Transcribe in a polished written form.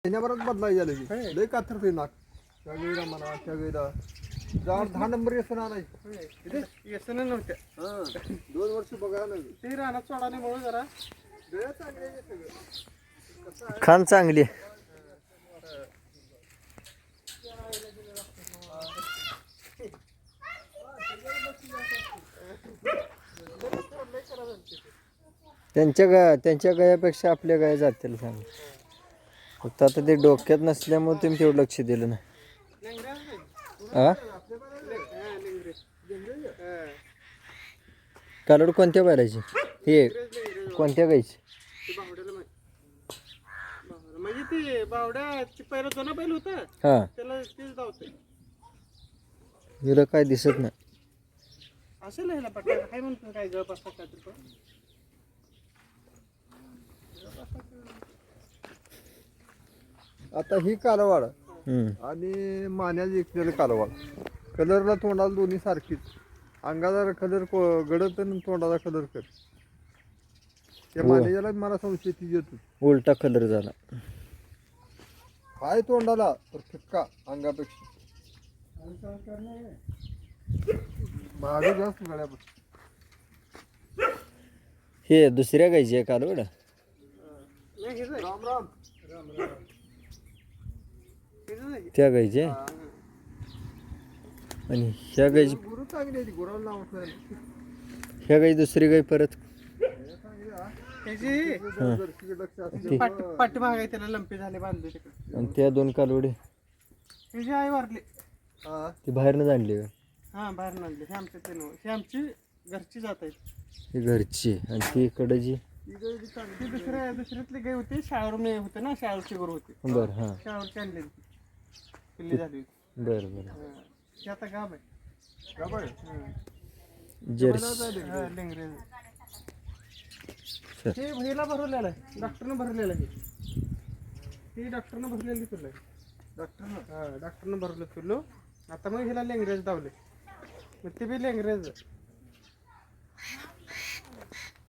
महिन्याभरात बदलाय झालं की लय कातरते नाक त्या वेळेला म्हणा त्या वेळेला 10 नंबर येसन आणायचे येसन नव्हत्या. 2 वर्ष बघा ना ते रानात सोडाल्यामुळे जरा वेळ चांगली आहे सगळं. खान चांगली आहे. त्यांच्या गायापेक्षा आपल्या गाय जातील सांग. फक्त आता ते डोक्यात नसल्यामुळे तुम्ही तेवढं लक्ष दिलं नाही. हा कालवड कोणत्या बैलाची हे कोणत्या गायची? म्हणजे ते बावड्याची पहिला जुना बैल होता हा त्याला तेच धावतंय. हिला काय दिसत नाही. असेल ह्याला पट्टा काय म्हणतो काय गप असतात काय तर आता ही कालवाड आणि मान्या जिंकलेलं कालवाड कलरला तोंडाला दोन्ही सारखीच. अंगाला कलर गडत आणि तोंडाला कलर कर. त्या मान्याला मला संशय ती येतो उलटा कलर झाला. हाय तोंडाला तर फिक्का अंगापेक्षा मागे जास्त गळ्यापासून. हे दुसऱ्या गायची आहे कालवड. राम राम त्या गायची आहे. आणि ह्या गायची गुरु चांगली आहे ती गुराला नावत नाही. ह्या गायची दुसरी गाय परत त्याची पाठीमाग आहे त्याला लंपी झाले बांधले तिकडे. आणि त्या 2 कालवडे त्याची आई वारली. ती बाहेरनं आणली का? हा बाहेर आणली. हे आमच्या ते हे आमची घरची जात आहेत. ही घरची आणि ती इकडची ती दुसऱ्यातली गाय होती शाळेवर होते ना शाळेवरची गुरु होती. बरं हां शाळेवरची आणलेली पिल्ली झाली होती. बरं बरं. ती आता गाव आहे. जर्सी लेंगरे हे हिला भरवलेलं आहे डॉक्टरनं भरलेलं आहे. ही डॉक्टरनं भरलेली तुला डॉक्टरनं भरलं तुलो. आता मग हिला लेंगरेज धावले मग ते बी लेंगरेज